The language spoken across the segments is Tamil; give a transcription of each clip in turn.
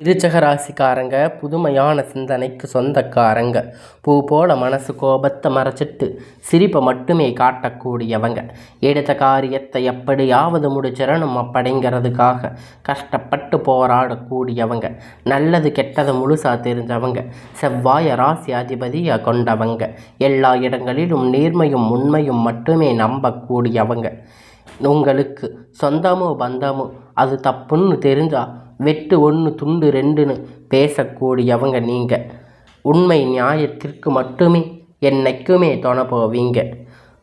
விருச்சக ராசிக்காரங்க புதுமையான சிந்தனைக்கு சொந்தக்காரங்க. பூ போல மனசு கோபத்தை மறைச்சிட்டு சிரிப்பை மட்டுமே காட்டக்கூடியவங்க. எடுத்த காரியத்தை எப்படியாவது முடிச்சிடணும் அப்படிங்கிறதுக்காக கஷ்டப்பட்டு போராடக்கூடியவங்க. நல்லது கெட்டதை முழுசாக தெரிஞ்சவங்க. செவ்வாய ராசி அதிபதியாக கொண்டவங்க. எல்லா இடங்களிலும் நேர்மையும் உண்மையும் மட்டுமே நம்பக்கூடியவங்க. உங்களுக்கு சொந்தமோ பந்தமோ அது தப்புன்னு தெரிஞ்சால் வெட்டு 1 துண்டு 2ன்னு பேசக்கூடியவங்க நீங்கள். உண்மை நியாயத்திற்கு மட்டுமே என்னைக்குமே துணை போவீங்க.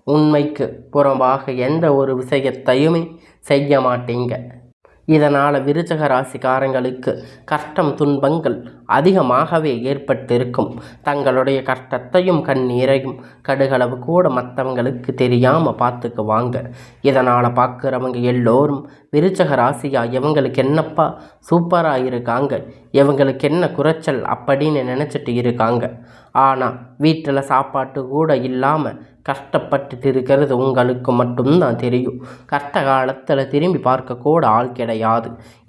உண்மைக்கு புறம்பாக எந்த ஒரு விஷயத்தையுமே செய்ய மாட்டீங்க. இதனால் விருச்சக ராசிக்காரங்களுக்கு கஷ்டம் துன்பங்கள் அதிகமாகவே ஏற்பட்டிருக்கும். தங்களுடைய கஷ்டத்தையும் கண்ணீரையும் கடுகளவு கூட மற்றவங்களுக்கு தெரியாமல் பார்த்துக்குவாங்க. இதனால் பார்க்குறவங்க எல்லோரும் விருச்சக ராசியா இவங்களுக்கு என்னப்பா சூப்பராக இருக்காங்க, இவங்களுக்கு என்ன குறைச்சல் அப்படின்னு நினச்சிட்டு இருக்காங்க. ஆனால் வீட்டில் சாப்பாட்டு கூட இல்லாமல் கஷ்டப்பட்டுட்டு இருக்கிறது உங்களுக்கு மட்டும்தான் தெரியும். கஷ்ட காலத்தில் திரும்பி பார்க்க கூட ஆள் கிடையாது.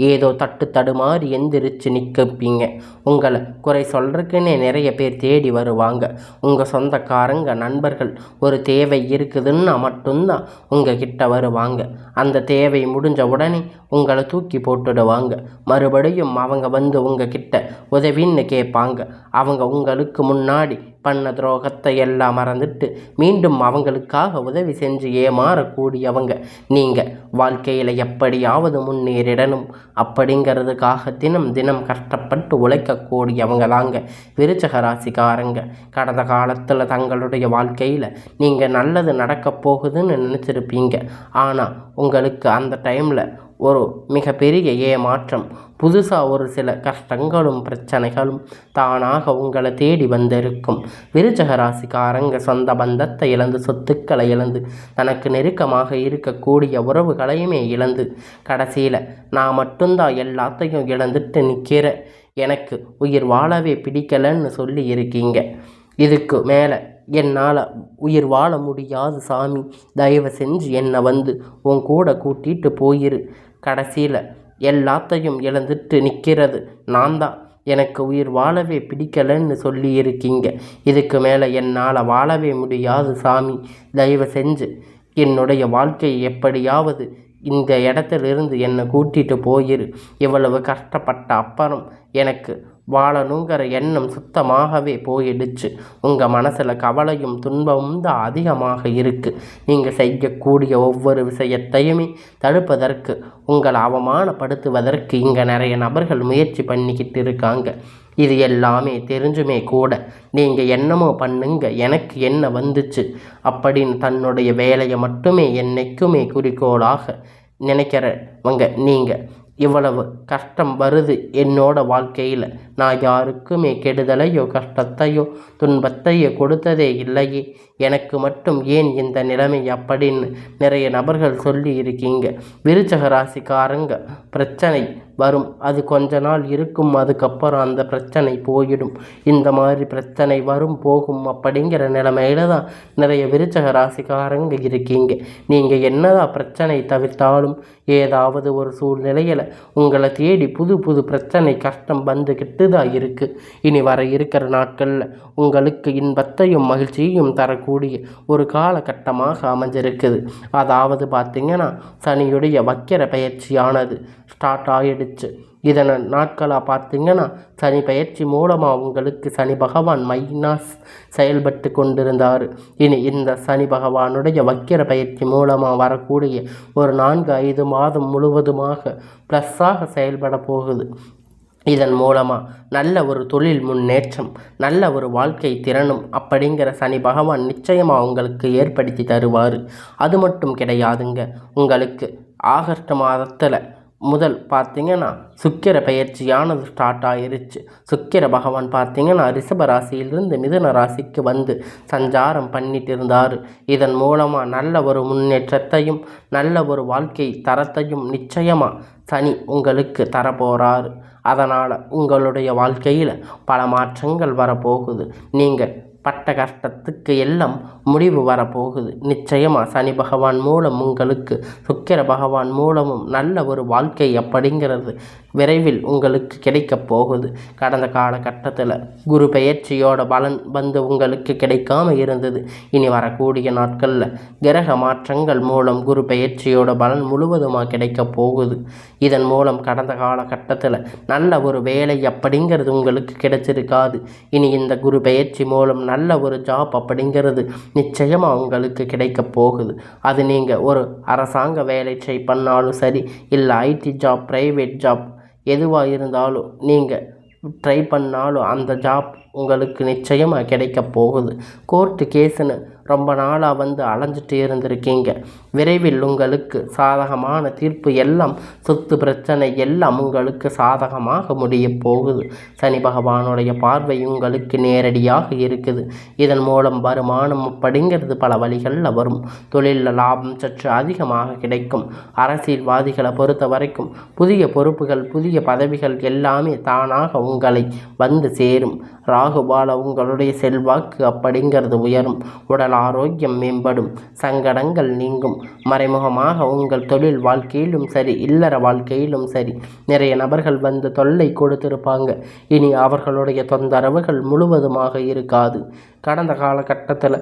ஏதோ தடுமாறி எந்திரிச்சு நிற்கப்பீங்க. உங்களை குறை சொல்கிறதுக்குன்னே நிறைய பேர் தேடி வருவாங்க. உங்கள் சொந்தக்காரங்க நண்பர்கள் ஒரு தேவை இருக்குதுன்னா மட்டும்தான் உங்கள் கிட்ட வருவாங்க. அந்த தேவை முடிஞ்ச உடனே உங்களை தூக்கி போட்டுடுவாங்க. மறுபடியும் அவங்க வந்து உங்கள் கிட்ட உதவின்னு கேட்பாங்க. அவங்க உங்களுக்கு முன்னாடி பண்ண துரோகத்தை எல்லாம் மறந்துட்டு மீண்டும் அவங்களுக்காக உதவி செஞ்சு ஏமாறக்கூடியவங்க. நீங்கள் வாழ்க்கையில் எப்படியாவது முன்னேறிடணும் அப்படிங்கிறதுக்காக தினம் தினம் கஷ்டப்பட்டு உழைக்கக்கூடியவங்க தாங்க விருச்சக ராசிக்காரங்க. கடந்த காலத்தில் தங்களுடைய வாழ்க்கையில் நீங்கள் நல்லது நடக்க போகுதுன்னு நினச்சிருப்பீங்க. ஆனால் உங்களுக்கு அந்த டைமில் ஒரு மிகப்பெரிய ஏமாற்றம், புதுசாக ஒரு சில கஷ்டங்களும் பிரச்சனைகளும் தானாக உங்களை தேடி வந்திருக்கும். விருச்சக ராசிக்காரங்க சொந்த பந்தத்தை இழந்து, சொத்துக்களை இழந்து, தனக்கு நெருக்கமாக இருக்கக்கூடிய உறவுகளையுமே இழந்து, கடைசியில் நான் மட்டும்தான் எல்லாத்தையும் இழந்துட்டு நிற்கிற, எனக்கு உயிர் வாழவே பிடிக்கலன்னு சொல்லி இருக்கீங்க. இதுக்கு மேலே என்னால் உயிர் வாழ முடியாது சாமி, தயவு செஞ்சு என்னை வந்து உன் கூட கூட்டிகிட்டு போயிரு. கடைசியில் எல்லாத்தையும் இழந்துட்டு நிற்கிறது நான் தான், எனக்கு உயிர் வாழவே பிடிக்கலன்னு சொல்லி இருக்கீங்க. இதுக்கு மேலே என்னால் வாழவே முடியாது சாமி, தயவு செஞ்சு என்னுடைய வாழ்க்கையை எப்படியாவது இந்த இடத்துலேருந்து என்னை கூட்டிகிட்டு போயிரு. இவ்வளவு கஷ்டப்பட்ட அப்புறம் எனக்கு வாழணுங்கிற எண்ணம் சுத்தமாகவே போயிடுச்சு. உங்கள் மனசில் கவலையும் துன்பமும் தான் அதிகமாக இருக்குது. நீங்கள் செய்யக்கூடிய ஒவ்வொரு விஷயத்தையுமே தடுப்பதற்கு, உங்களை அவமானப்படுத்துவதற்கு இங்கே நிறைய நபர்கள் முயற்சி பண்ணிக்கிட்டு இருக்காங்க. இது எல்லாமே தெரிஞ்சுமே கூட நீங்கள் என்னமோ பண்ணுங்க, எனக்கு என்ன வந்துச்சு அப்படின்னு தன்னுடைய வேலையை மட்டுமே என்னைக்குமே குறிக்கோளாக நினைக்கிறவங்க நீங்கள். இவ்வளவு கஷ்டம் வருது என்னோட வாழ்க்கையில், நான் யாருக்குமே கெடுதலையோ கஷ்டத்தையோ துன்பத்தையோ கொடுத்ததே இல்லையே, எனக்கு மட்டும் ஏன் இந்த நிலைமை அப்படின்னு நிறைய நபர்கள் சொல்லி இருக்கீங்க. விருச்சக ராசிக்காரங்க பிரச்சனை வரும், அது கொஞ்ச நாள் இருக்கும், அதுக்கப்புறம் அந்த பிரச்சனை போயிடும். இந்த மாதிரி பிரச்சனை வரும் போகும் அப்படிங்கிற நிலைமையில தான் நிறைய விருச்சக ராசிக்காரங்க இருக்கீங்க. நீங்கள் என்னதான் பிரச்சனை தவிர்த்தாலும் ஏதாவது ஒரு சூழ்நிலையில் உங்களை தேடி புது புது பிரச்சனை கஷ்டம் வந்துக்கிட்டு தான் இருக்குது. இனி வர இருக்கிற நாட்களில் உங்களுக்கு இன்பத்தையும் மகிழ்ச்சியையும் தரக்கூடிய ஒரு காலகட்டமாக அமைஞ்சிருக்குது. அதாவது பார்த்திங்கன்னா சனியுடைய வக்கிர பயிற்சியானது ஸ்டார்ட் ஆகிடுச்சு. இதனை நாட்களாக பார்த்திங்கன்னா சனி பயிற்சி மூலமாக உங்களுக்கு சனி பகவான் மைனஸ் செயல்பட்டு கொண்டிருந்தார். இனி இந்த சனி பகவானுடைய வக்கிர பயிற்சி மூலமாக வரக்கூடிய ஒரு 4-5 மாதம் முழுவதுமாக ப்ளஸ்ஸாக செயல்பட போகுது. இதன் மூலமாக நல்ல ஒரு தொழில் முன்னேற்றம், நல்ல ஒரு வாழ்க்கை திறனும் அப்படிங்கிற சனி பகவான் நிச்சயமாக உங்களுக்கு ஏற்படுத்தி தருவார். அது மட்டும் கிடையாதுங்க, உங்களுக்கு ஆகஸ்ட் மாதத்தில் முதல் பார்த்திங்கன்னா சுக்கிர பயிற்சியானது ஸ்டார்ட் ஆகிருச்சு. சுக்கிர பகவான் பார்த்திங்கன்னா ரிஷப ராசியிலிருந்து மிதுன ராசிக்கு வந்து சஞ்சாரம் பண்ணிட்டு இருந்தார். இதன் மூலமாக நல்ல ஒரு முன்னேற்றத்தையும் நல்ல ஒரு வாழ்க்கை தரத்தையும் நிச்சயமாக சனி உங்களுக்கு தரப்போகிறார். அதனால் உங்களுடைய வாழ்க்கையில் பல மாற்றங்கள் வரப்போகுது. நீங்கள் பட்ட கஷ்டத்துக்கு எல்லாம் முடிவு வரப்போகுது. நிச்சயமாக சனி பகவான் மூலம் உங்களுக்கு சுக்கிர பகவான் மூலமும் நல்ல ஒரு வாழ்க்கை அப்படிங்கிறது விரைவில் உங்களுக்கு கிடைக்கப் போகுது. கடந்த காலகட்டத்தில் குரு பெயர்ச்சியோட பலன் வந்து உங்களுக்கு கிடைக்காம இருந்தது. இனி வரக்கூடிய நாட்களில் கிரக மாற்றங்கள் மூலம் குரு பெயர்ச்சியோட பலன் முழுவதுமாக கிடைக்கப் போகுது. இதன் மூலம் கடந்த காலகட்டத்தில் நல்ல ஒரு வேலை அப்படிங்கிறது உங்களுக்கு கிடைச்சிருக்காது. இனி இந்த குரு பெயர்ச்சி மூலம் நல்ல ஒரு ஜாப் அப்படிங்கிறது நிச்சயமாக உங்களுக்கு கிடைக்கப் போகுது. அது நீங்கள் ஒரு அரசாங்க வேலை பண்ணாலும் சரி, இல்லை ஐடி ஜாப், ப்ரைவேட் ஜாப் எதுவாக இருந்தாலும் நீங்கள் ட்ரை பண்ணாலும் அந்த ஜாப் உங்களுக்கு நிச்சயமாக கிடைக்க போகுது. கோர்ட்டு கேஸுன்னு ரொம்ப நாளாக வந்து அலைஞ்சிட்டு இருந்திருக்கீங்க. விரைவில் உங்களுக்கு சாதகமான தீர்ப்பு எல்லாம், சொத்து பிரச்சனை எல்லாம் உங்களுக்கு சாதகமாக முடிய போகுது. சனி பகவானுடைய பார்வை உங்களுக்கு நேரடியாக இருக்குது. இதன் மூலம் வருமானம் அப்படிங்கிறது பல வழிகளில் வரும். தொழிலில் லாபம் சற்று அதிகமாக கிடைக்கும். அரசியல்வாதிகளை பொறுத்த வரைக்கும் புதிய பொறுப்புகள், புதிய பதவிகள் எல்லாமே தானாக உங்களை வந்து சேரும். ராகுபால உங்களுடைய செல்வாக்கு அப்படிங்கிறது உயரும். உடல் ஆரோக்கியம் மேம்படும். சங்கடங்கள் நீங்கும். மறைமுகமாக உங்கள் தொழில் வாழ்க்கையிலும் சரி, இல்லற வாழ்க்கையிலும் சரி நிறைய நபர்கள் வந்து தொல்லை கொடுத்திருப்பாங்க. இனி அவர்களுடைய தொந்தரவுகள் முழுவதுமாக இருக்காது. கடந்த காலகட்டத்தில்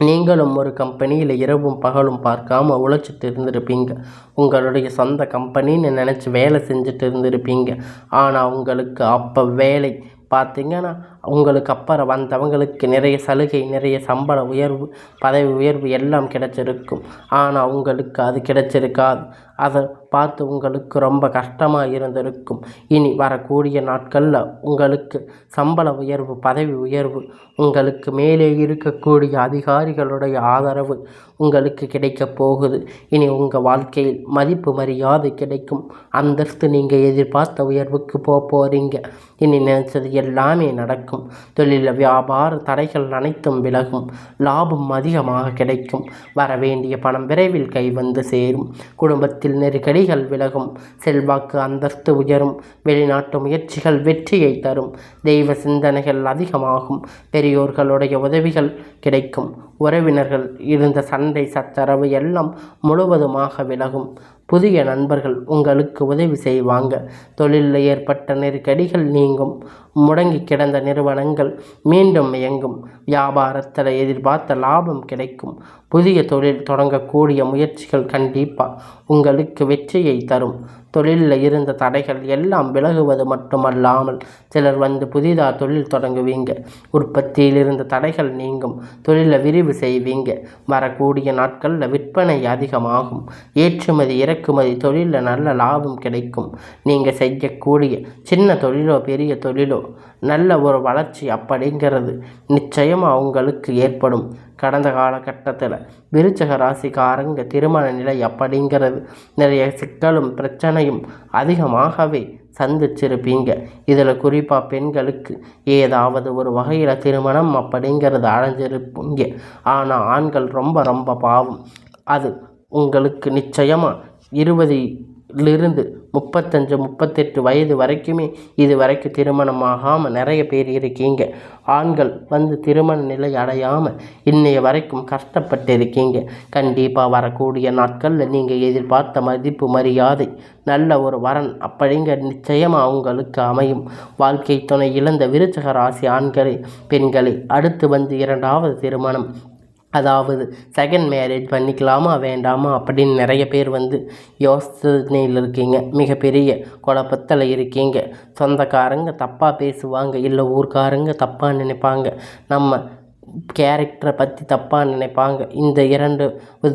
நீங்களும் ஒரு கம்பெனியில் இரவும் பகலும் பார்க்காம உழைச்சிட்டு இருந்திருப்பீங்க. உங்களுடைய சொந்த கம்பெனின்னு நினச்சி வேலை செஞ்சுட்டு இருந்திருப்பீங்க. ஆனால் உங்களுக்கு அப்போ வேலை பார்த்திங்கன்னா உங்களுக்கு அப்புறம் வந்தவங்களுக்கு நிறைய சலுகை, நிறைய சம்பள உயர்வு, பதவி உயர்வு எல்லாம் கிடைச்சிருக்கும். ஆனால் உங்களுக்கு அது கிடைச்சிருக்காது. அதை பார்த்து உங்களுக்கு ரொம்ப கஷ்டமாக இருந்திருக்கும். இனி வரக்கூடிய நாட்களில் உங்களுக்கு சம்பள உயர்வு, பதவி உயர்வு, உங்களுக்கு மேலே இருக்கக்கூடிய அதிகாரிகளுடைய ஆதரவு உங்களுக்கு கிடைக்க போகுது. இனி உங்கள் வாழ்க்கையில் மதிப்பு மரியாதை கிடைக்கும். அந்தஸ்து நீங்கள் எதிர்பார்த்த உயர்வுக்கு போகிறீங்க. இனி நினைச்சது எல்லாமே நடக்கும். தொழில் வியாபார தடைகள் அனைத்தும் விலகும். லாபம் அதிகமாக கிடைக்கும். வர வேண்டிய பணம் விரைவில் கைவந்து சேரும். குடும்பத்தில் நெருக்கடிகள் விலகும். செல்வாக்கு அந்தஸ்து உயரும். வெளிநாட்டு முயற்சிகள் வெற்றியை தரும். தெய்வ சிந்தனைகள் அதிகமாகும். பெரியோர்களுடைய உதவிகள் கிடைக்கும். உறவினர்கள் இருந்த சண்டை சச்சரவு எல்லாம் முழுவதுமாக விலகும். புதிய நண்பர்கள் உங்களுக்கு உதவி செய்வாங்க. தொழிலில் ஏற்பட்ட நெருக்கடிகள் நீங்கும். முடங்கி கிடந்த நிறுவனங்கள் மீண்டும் இயங்கும். வியாபாரத்தில் எதிர்பார்த்த லாபம் கிடைக்கும். புதிய தொழில் தொடங்கக்கூடிய முயற்சிகள் கண்டிப்பாக உங்களுக்கு வெற்றியை தரும். தொழிலில் இருந்த தடைகள் எல்லாம் விலகுவது மட்டுமல்லாமல் சிலர் வந்து புதிதாக தொழில் தொடங்குவீங்க. உற்பத்தியில் இருந்த தடைகள் நீங்கும். தொழிலை விரிவு செய்வீங்க. வரக்கூடிய நாட்களில் விற்பனை அதிகமாகும். ஏற்றுமதி இறக்குமதி தொழிலில் நல்ல லாபம் கிடைக்கும். நீங்கள் செய்யக்கூடிய சின்ன தொழிலோ பெரிய தொழிலோ நல்ல ஒரு வளர்ச்சி அப்படிங்கிறது நிச்சயமாக உங்களுக்கு ஏற்படும். கடந்த காலகட்டத்தில் விருச்சிக ராசிக்காரங்க திருமண நிலை அப்படிங்கிறது நிறைய சிக்கலும் பிரச்சனையும் அதிகமாகவே சந்திச்சிருப்பீங்க. இதில் குறிப்பாக பெண்களுக்கு ஏதாவது ஒரு வகையில் திருமணம் அப்படிங்கிறது அடைஞ்சிருப்பீங்க. ஆனால் ஆண்கள் ரொம்ப ரொம்ப பாவம். அது உங்களுக்கு நிச்சயமாக 20லிருந்து 35, 38 வயது வரைக்குமே இது வரைக்கும் திருமணம் ஆகாமல் நிறைய பேர் இருக்கீங்க. ஆண்கள் வந்து திருமண நிலை அடையாமல் இன்னைய வரைக்கும் கஷ்டப்பட்டு இருக்கீங்க. கண்டிப்பாக வரக்கூடிய நாட்களில் நீங்கள் எதிர்பார்த்த மதிப்பு மரியாதை, நல்ல ஒரு வரன் அப்படிங்கிற நிச்சயமாக உங்களுக்கு அமையும். வாழ்க்கை துணை இழந்த விருச்சிக ராசி ஆண்களை பெண்களை அடுத்து வந்து 2வது திருமணம், அதாவது செகண்ட் மேரேஜ் பண்ணிக்கலாமா வேண்டாமா அப்படின்னு நிறைய பேர் வந்து யோசனையில் இருக்கீங்க. மிகப்பெரிய குழப்பத்தில் இருக்கீங்க. சொந்தக்காரங்க தப்பாக பேசுவாங்க, இல்லை ஊர்க்காரங்க தப்பாக நினைப்பாங்க, நம்ம கேரக்டரை பற்றி தப்பாக நினைப்பாங்க. இந்த 2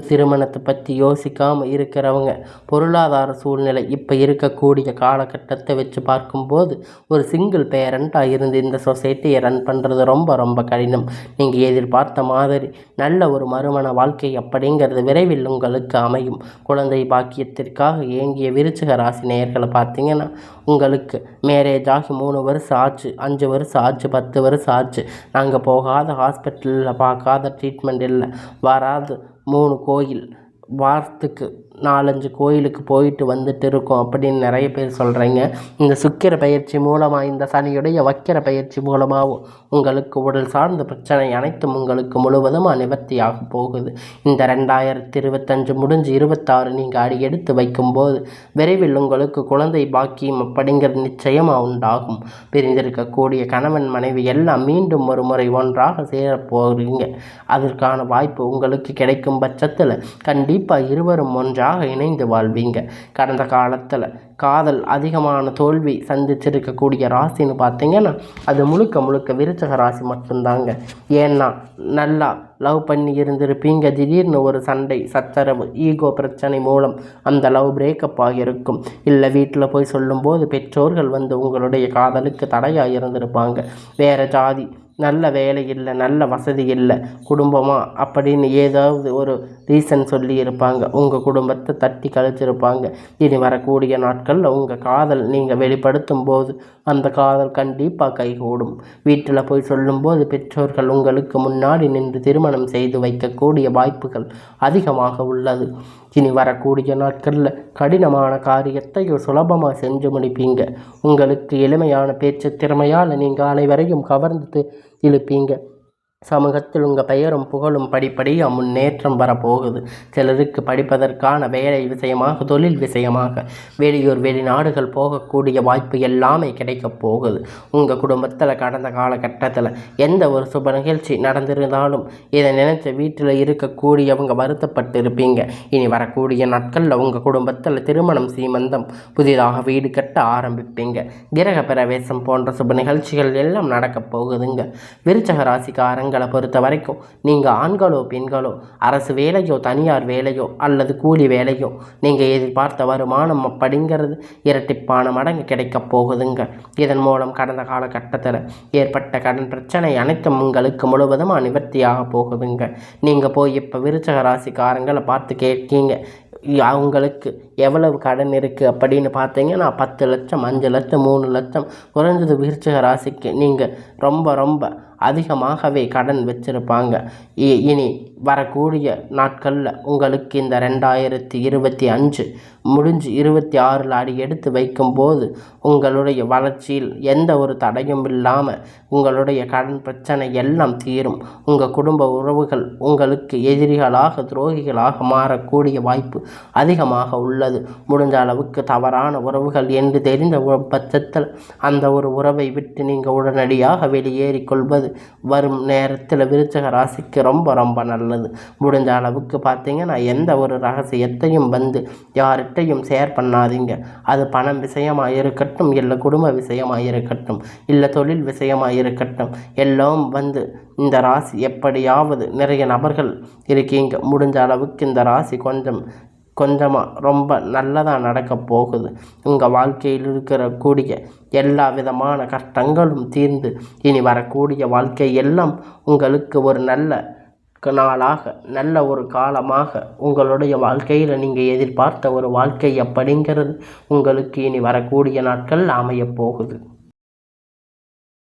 திருமணத்தை பற்றி யோசிக்காமல் இருக்கிறவங்க பொருளாதார சூழ்நிலை இப்போ இருக்கக்கூடிய காலகட்டத்தை வச்சு பார்க்கும்போது ஒரு சிங்கிள் பேரண்ட்டாக இருந்து இந்த சொசைட்டியை ரன் பண்ணுறது ரொம்ப ரொம்ப கடினம். நீங்கள் எதிர்பார்த்த மாதிரி நல்ல ஒரு மறுமண வாழ்க்கை அப்படிங்கிறது விரைவில் உங்களுக்கு அமையும். குழந்தை பாக்கியத்திற்காக ஏங்கிய விருச்சிக ராசி நேயர்களை பார்த்தீங்கன்னா உங்களுக்கு மேரேஜ் ஆகி 3 வருஷம் ஆச்சு, 5 வருஷம் ஆச்சு, 10 வருஷம் ஆச்சு. நாங்கள் போகாத ஹாஸ்பிட்டலில் பார்க்காத ட்ரீட்மெண்ட் இல்லை. வராது 3 கோயில், வாரத்துக்கு 4-5 கோயிலுக்கு போயிட்டு வந்துட்டு இருக்கோம் அப்படின்னு நிறைய பேர் சொல்கிறீங்க. இந்த சுக்கிர பயிற்சி மூலமாக, இந்த சனியுடைய வக்கிர பயிற்சி மூலமாகவும் உங்களுக்கு உடல் சார்ந்த பிரச்சனை அனைத்தும் உங்களுக்கு முழுவதுமாக நிவர்த்தியாக போகுது. இந்த 2025 முடிஞ்சு 26 நீங்கள் அடி எடுத்து வைக்கும்போது விரைவில் உங்களுக்கு குழந்தை பாக்கியம் அப்படிங்கிறது நிச்சயமாக உண்டாகும். பிரிந்திருக்கக்கூடிய கணவன் மனைவி எல்லாம் மீண்டும் ஒரு முறை ஒன்றாக சேரப்போகிறீங்க. அதற்கான வாய்ப்பு உங்களுக்கு கிடைக்கும் பட்சத்தில் கண்டிப்பாக இருவரும் ஒன்றாக இணைந்து வாழ்வீங்க. கடந்த காலத்தில் காதல் அதிகமான தோல்வி சந்திச்சிருக்கக்கூடிய ராசின்னு பார்த்தீங்கன்னா அது முழுக்க முழுக்க விருச்சக ராசி மட்டும்தாங்க. ஏன்னா நல்லா லவ் பண்ணி இருந்திருப்பீங்க. திடீர்னு ஒரு சண்டை சச்சரவு ஈகோ பிரச்சனை மூலம் அந்த லவ் பிரேக்கப் ஆகியிருக்கும். இல்லை வீட்டில் போய் சொல்லும்போது பெற்றோர்கள் வந்து உங்களுடைய காதலுக்கு தடையாக இருந்திருப்பாங்க. வேறு ஜாதி, நல்ல வேலை இல்லை, நல்ல வசதி இல்லை, குடும்பமாக அப்படின்னு ஏதாவது ஒரு ரீசன் சொல்லி இருப்பாங்க. உங்கள் குடும்பத்தை தட்டி கழிச்சிருப்பாங்க. இனி வரக்கூடிய நாட்களில் உங்கள் காதல் நீங்கள் வெளிப்படுத்தும் போது அந்த காதல் கண்டிப்பாக கைகூடும். வீட்டில் போய் சொல்லும்போது பெற்றோர்கள் உங்களுக்கு முன்னாடி நின்று திருமணம் செய்து வைக்கக்கூடிய வாய்ப்புகள் அதிகமாக உள்ளது. இனி வரக்கூடிய நாட்களில் கடினமான காரியத்தை சுலபமாக செஞ்சு முடிப்பீங்க. உங்களுக்கு எளிமையான பேச்சு திறமையால் நீங்கள் அனைவரையும் கவர்ந்து இழுப்பீங்க. சமூகத்தில் உங்கள் பெயரும் புகழும் படிப்படியாக முன்னேற்றம் வரப்போகுது. சிலருக்கு படிப்பதற்கான வேலை விஷயமாக, தொழில் விஷயமாக வெளியூர் வெளிநாடுகள் போகக்கூடிய வாய்ப்பு எல்லாமே கிடைக்கப் போகுது. உங்கள் குடும்பத்தில் கடந்த காலகட்டத்தில் எந்த ஒரு சுப நிகழ்ச்சி நடந்திருந்தாலும் இதை நினைச்ச வீட்டில் இருக்கக்கூடியவங்க வருத்தப்பட்டு இருப்பீங்க. இனி வரக்கூடிய நாட்களில் உங்கள் குடும்பத்தில் திருமணம், சீமந்தம், புதிதாக வீடு கட்ட ஆரம்பிப்பீங்க. கிரக பிரவேசம் போன்ற சுப நிகழ்ச்சிகள் எல்லாம் நடக்கப் போகுதுங்க. விருச்சக ராசிக்காரங்க பொறுத்த வரைக்கும் நீங்கள் ஆண்களோ பெண்களோ அரசு வேலையோ தனியார் வேலையோ அல்லது கூலி வேலையோ நீங்கள் எதிர்பார்த்த வருமானம் அப்படிங்கிறது இரட்டிப்பான மடங்கு கிடைக்கப் போகுதுங்க. இதன் மூலம் கடந்த காலகட்டத்தில் ஏற்பட்ட கடன் பிரச்சனை அனைத்தும் உங்களுக்கு முழுவதுமாக நிவர்த்தியாக போகுதுங்க. நீங்கள் போய் இப்போ விருச்சக ராசிக்காரங்களை பார்த்து கேட்கீங்க அவங்களுக்கு எவ்வளவு கடன் இருக்குது அப்படின்னு பார்த்தீங்கன்னா 10 லட்சம், 5 லட்சம், 3 லட்சம் குறைஞ்சது விருச்சிக ராசிக்கு நீங்கள் ரொம்ப அதிகமாகவே கடன் வச்சுருப்பாங்க. இனி வரக்கூடிய நாட்களில் உங்களுக்கு இந்த 2025 முடிஞ்சு 26 அடி எடுத்து வைக்கும்போது உங்களுடைய வளர்ச்சியில் எந்த ஒரு தடையும் இல்லாமல் உங்களுடைய கடன் பிரச்சனை எல்லாம் தீரும். உங்கள் குடும்ப உறவுகள் உங்களுக்கு எதிரிகளாக, துரோகிகளாக மாறக்கூடிய வாய்ப்பு அதிகமாக உள்ளது. முடிஞ்ச அளவுக்கு தவறான உறவுகள் என்று தெரிந்த பட்சத்தில் அந்த ஒரு உறவை விட்டு நீங்கள் உடனடியாக வெளியேறிக்கொள்வது வரும் நேரத்தில் விருச்சக ராசிக்கு ரொம்ப நல்லது. முடிஞ்ச அளவுக்கு பார்த்தீங்கன்னா எந்த ஒரு ரகசியத்தையும் வந்து யார்கிட்டையும் ஷேர் பண்ணாதீங்க. அது பணம் விஷயமாக இருக்கட்டும், இல்லை குடும்ப விஷயமாக இருக்கட்டும், இல்லை தொழில் விஷயமாக இருக்கட்டும், எல்லாம் வந்து இந்த ராசி எப்படியாவது நிறைய நபர்கள் இருக்கீங்க. முடிஞ்ச அளவுக்கு இந்த ராசி கொஞ்சமாக ரொம்ப நல்லதாக நடக்க போகுது. உங்கள் வாழ்க்கையில் இருக்கக்கூடிய எல்லா விதமான கஷ்டங்களும் தீர்ந்து இனி வரக்கூடிய வாழ்க்கை எல்லாம் உங்களுக்கு ஒரு நல்ல நாளாக, நல்ல ஒரு காலமாக உங்களுடைய வாழ்க்கையில் நீங்கள் எதிர்பார்த்த ஒரு வாழ்க்கை அப்படிங்கிறது உங்களுக்கு இனி வரக்கூடிய நாட்கள் அமையப் போகுது.